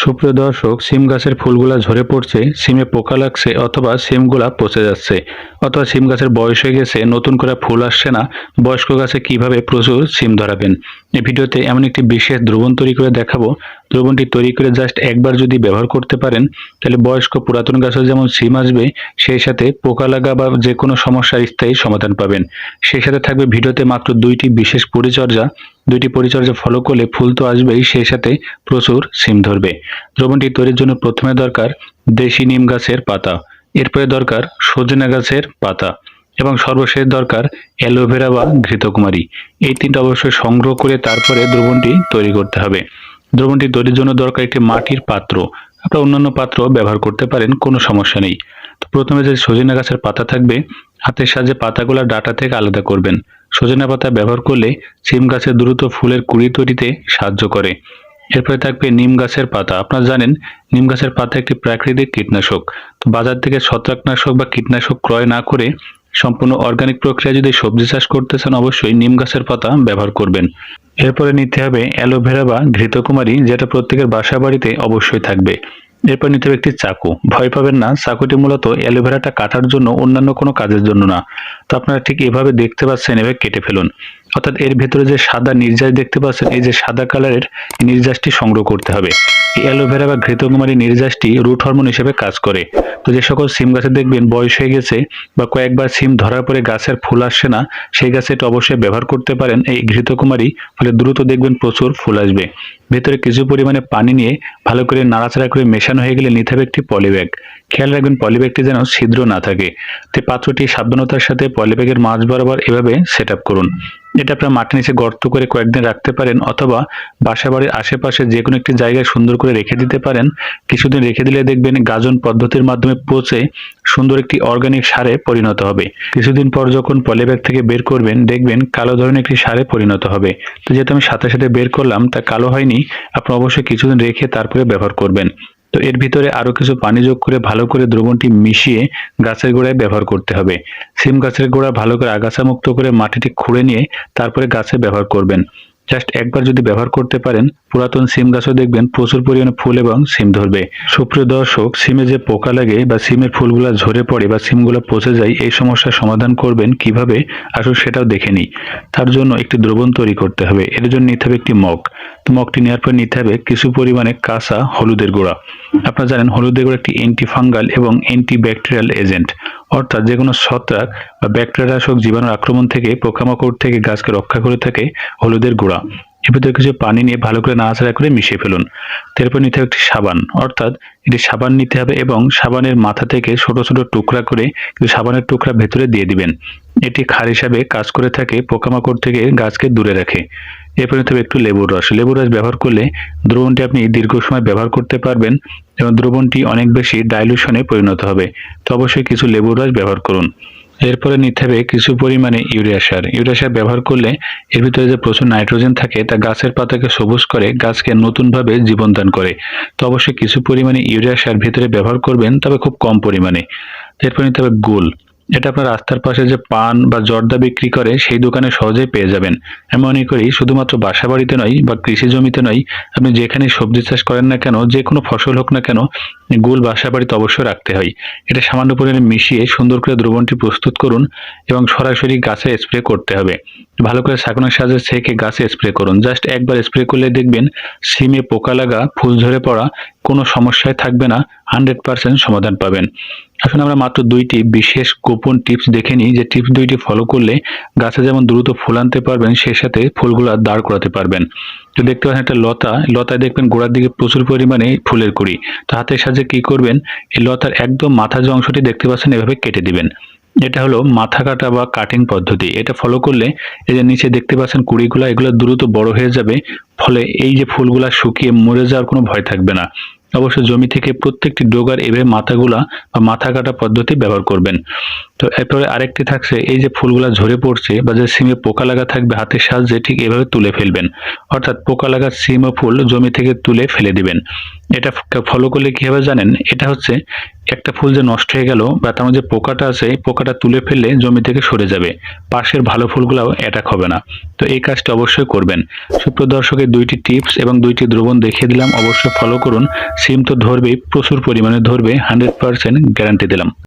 সুপ্রিয় দর্শক, সিম গাছের ফুলগুলা ঝরে পড়ছে, সিমে পোকা লাগছে অথবা সিমগুলা পচে যাচ্ছে, অথবা সিম গাছের বয়স হয়ে গেছে, নতুন করে ফুল আসছে না। বয়স্ক গাছে কিভাবে প্রচুর সিম ধরাবেন, এই ভিডিওতে এমন একটি বিশেষ দ্রবণ তৈরি করে দেখাবো। দ্রবণটি তৈরি করে জাস্ট একবার যদি ব্যবহার করতে পারেন, তাহলে বয়স্ক পুরাতন গাছেও যেমন সিম আসবে, সেই সাথে পোকা লাগা বা যে কোনো সমস্যার স্থায়ী সমাধান পাবেন। সেই সাথে থাকবে ভিডিওতে মাত্র দুইটি পরিচর্যা ফলো করলে ফুল তো আসবেই, সেই সাথে প্রচুর সিম ধরবে। দ্রবণটি তৈরির জন্য প্রথমে দরকার দেশি নিম গাছের পাতা, এরপরে দরকার সজনে গাছের পাতা এবং সর্বশেষ দরকার অ্যালোভেরা বা ঘৃতকুমারী। এই তিনটা অবশ্যই সংগ্রহ করে তারপরে দ্রবণটি তৈরি করতে হবে। দ্রবণটি তৈরির জন্য দরকার একটি মাটির পাত্র। আপনারা অন্যান্য পাত্র ব্যবহার করতে পারেন, কোনো সমস্যা নেই। তো প্রথমে যে সজনে গাছের পাতা থাকবে, হাতের সাহায্যে পাতাগুলো ডাঁটা থেকে আলাদা করবেন। সজনে পাতা ব্যবহার করলে সিম গাছের দ্রুত ফুলের কুঁড়ি তৈরিতে সাহায্য করে। এরপরে থাকবে নিম গাছের পাতা। আপনারা জানেন নিম গাছের পাতা একটি প্রাকৃতিক কীটনাশক। তো বাজার থেকে ছত্রাকনাশক বা কীটনাশক ক্রয় না করে সম্পূর্ণ অর্গানিক প্রক্রিয়া যদি সবজি চাষ করতে চান, অবশ্যই নিম গাছের পাতা ব্যবহার করবেন। এরপরে নিতে হবে অ্যালোভেরা বা ঘৃতকুমারী, যেটা প্রত্যেকের বাসা বাড়িতে অবশ্যই থাকবে। এরপর নিতে হবে একটি চাকু। ভয় পাবেন না, চাকুটি মূলত অ্যালোভেরাটা কাটার জন্য, অন্যান্য কোনো কাজের জন্য না। তো আপনারা ঠিক এভাবে দেখতে পাচ্ছেন, এভাবে কেটে ফেলুন। অর্থাৎ এর ভেতরে যে সাদা নির্যাস দেখতে পাচ্ছেন, এই যে সাদা কালারের নির্যাসটি সংগ্রহ করতে হবে। এই অ্যালোভেরা বা ঘৃতকুমারী নির্যাসটি রুট হরমোন হিসেবে কাজ করে। তো যে সকল সিম গাছে দেখবেন বয়স হয়ে গেছে বা কয়েকবার সিম ধরার পরে গাছের ফুল আসছে না, সেই গাছে এটা অবশ্যই ব্যবহার করতে পারেন এই ঘৃতকুমারী। ফলে দ্রুত দেখবেন প্রচুর ফুল আসবে। ভেতরে কিছু পরিমাণে পানি নিয়ে ভালো করে নাড়াচাড়া করে মেশানো হয়ে গেলে নিতে হবে একটি পলিব্যাগ। খেয়াল রাখবেন পলিব্যাগটি যেন ছিদ্র না থাকে। তো পাত্রটি সাবধানতার সাথে পলিব্যাগের মাঝ বরাবর এভাবে সেট আপ করুন। এটা আপনার মাটির নিচে গর্ত করে কয়েকদিন রাখতে পারেন, অথবা বাসা বাড়ির আশেপাশে যে কোনো একটি জায়গায় সুন্দর করে রেখে দিতে পারেন। কিছুদিন রেখে দিলে দেখবেন গাজন পদ্ধতির মাধ্যমে পচে সুন্দর একটি অর্গানিক সারে পরিণত হবে। কিছুদিন পর যখন পলিব্যাগ থেকে বের করবেন, দেখবেন কালো ধরনের একটি সারে পরিণত হবে। তো যেহেতু আমি সাথে সাথে বের করলাম, তা কালো হয়নি। আপনি অবশ্যই কিছুদিন রেখে তারপরে ব্যবহার করবেন। তো এর ভিতরে আরো কিছু পানি যোগ করে ভালো করে দ্রবণটি মিশিয়ে গাছের গোড়ায় ব্যবহার করতে হবে। সিম গাছের গোড়া ভালো করে আগাছা মুক্ত করে মাটিটি খুঁড়ে নিয়ে তারপরে গাছে ব্যবহার করবেন। জাস্ট একবার যদি ব্যবহার করতে পারেন, পুরাতন সিম গাছও দেখবেন প্রচুর পরিমাণে ফুল এবং সিম ধরবে। সুপ্রিয় দর্শক, সিমে যে পোকা লাগে বা সিমের ফুলগুলা ঝরে পড়ে বা সিমগুলা পচে যায়, এই সমস্যার সমাধান করবেন কিভাবে আসলে সেটাও দেখে নিই। তার জন্য একটি দ্রবণ তৈরি করতে হবে। এর জন্য নিতে হবে একটি মগ। তো মগটি নেওয়ার পর নিতে হবে কিছু পরিমাণে কাঁচা হলুদের গুঁড়া। আপনারা জানেন হলুদের গুঁড়া একটি অ্যান্টিফাঙ্গাল এবং অ্যান্টিব্যাকটেরিয়াল এজেন্ট। অর্থাৎ যে কোনো ছত্রাক বা ব্যাকটেরিয়ানাশক জীবাণুর আক্রমণ থেকে, পোকামাকড় থেকে গাছকে রক্ষা করে থাকে হলুদের গুঁড়া। এর ভিতরে কিছু পানি নিয়ে ভালো করে নাড়াচাড়া করে মিশিয়ে ফেলুন। এরপর নিতে হবে একটি সাবান। অর্থাৎ এটি সাবান নিতে হবে এবং সাবানের মাথা থেকে ছোট ছোট টুকরা করে কিছু সাবানের টুকরা ভেতরে দিয়ে দিবেন। এটি ক্ষার হিসাবে কাজ করে থাকে, পোকামাকড় থেকে গাছকে দূরে রাখে। এরপর নিতে হবে একটু লেবুর রস। লেবুর রস ব্যবহার করলে দ্রবণটি আপনি দীর্ঘ সময় ব্যবহার করতে পারবেন এবং দ্রবণটি অনেক বেশি ডাইলুশনে পরিণত হবে। তো অবশ্যই কিছু লেবুর রস ব্যবহার করুন। এরপরে নিতে হবে কিছু পরিমাণে ইউরিয়া সার। ইউরিয়া সার ব্যবহার করলে এর ভিতরে যে প্রচুর নাইট্রোজেন থাকে, তা গাছের পাতাকে সবুজ করে, গাছকে নতুনভাবে জীবন দান করে। তো অবশ্যই কিছু পরিমাণে ইউরিয়া সার ভিতরে ব্যবহার করবেন, তবে খুব কম পরিমাণে। এরপর নিতে হবে গুল। এটা আপনার রাস্তার পাশে যে পান বা জর্দা বিক্রি করে, সেই দোকানে সহজেই পেয়ে যাবেন। আমি মনে করি শুধুমাত্র বাসা বাড়িতে নয় বা কৃষি জমিতে নয়, আপনি যেখানে সবজি চাষ করেন না কেন, যে কোনো ফসল হোক না কেন, গুল বাসা বাড়িতে অবশ্যই রাখতে হয়। এটা সামান্য পরিমাণে মিশিয়ে সুন্দর করে দ্রবণটি প্রস্তুত করুন এবং সরাসরি গাছে স্প্রে করতে হবে। ভালো করে ছাঁকনির সাহায্যে ছেঁকে গাছে স্প্রে করুন। জাস্ট একবার স্প্রে করলে দেখবেন সিমে পোকা লাগা, ফুল ঝরে পড়া কোনো সমস্যায় থাকবে না, 100% সমাধান পাবেন। এখন আমরা মাত্র দুইটি বিশেষ গোপন টিপস দেখে নিই, যে টিপস দুইটি ফলো করলে গাছে যেমন দ্রুত ফুল আনতে পারবেন, সেই সাথে ফুলগুলো দাঁড় করাতে পারবেন। তো দেখতে পাচ্ছেন একটা লতায় দেখবেন গোড়ার দিকে প্রচুর পরিমাণে ফুলের কুঁড়ি। তো হাতের সাহায্যে কি করবেন, এই লতার একদম মাথার যে অংশটি দেখতে পাচ্ছেন, এভাবে কেটে দিবেন। এটা হলো মাথা কাটা বা কাটিং পদ্ধতি। এটা ফলো করলে এই যে নিচে দেখতে পাচ্ছেন কুঁড়িগুলা, এগুলো দ্রুত বড় হয়ে যাবে। ফলে এই যে ফুলগুলা শুকিয়ে মরে যাওয়ার কোনো ভয় থাকবে না। অবশ্য জমি থেকে প্রত্যেকটি ডোগার এভাবে মাথাগুলা বা মাথা কাটা পদ্ধতি ব্যবহার করবেন। তো এরপরে আরেকটি থাকছে, এই যে ফুলগুলা ঝরে পড়ছে বা যে সিমে পোকা লাগা থাকবে, হাতের সাহায্যে ঠিক এভাবে তুলে ফেলবেন। অর্থাৎ পোকা লাগা সিম ও ফুল জমি থেকে তুলে ফেলে দিবেন। এটা ফলো করলে কি হবে জানেন, এটা হচ্ছে একটা ফুল যে নষ্ট হয়ে গেল বা তার মধ্যে পোকাটা আছে, পোকাটা তুলে ফেললে জমি থেকে সরে যাবে, পাশের ভালো ফুলগুলাও অ্যাটাক হবে না। তো এই কাজটা অবশ্যই করবেন। সুপ্রিয় দর্শক, এই 2টি টিপস এবং 2টি দ্রবণ দেখিয়ে দিলাম, অবশ্যই ফলো করুন। সিম তো ধরবেই, প্রচুর পরিমাণে ধরবে, 100% গ্যারান্টি দিলাম।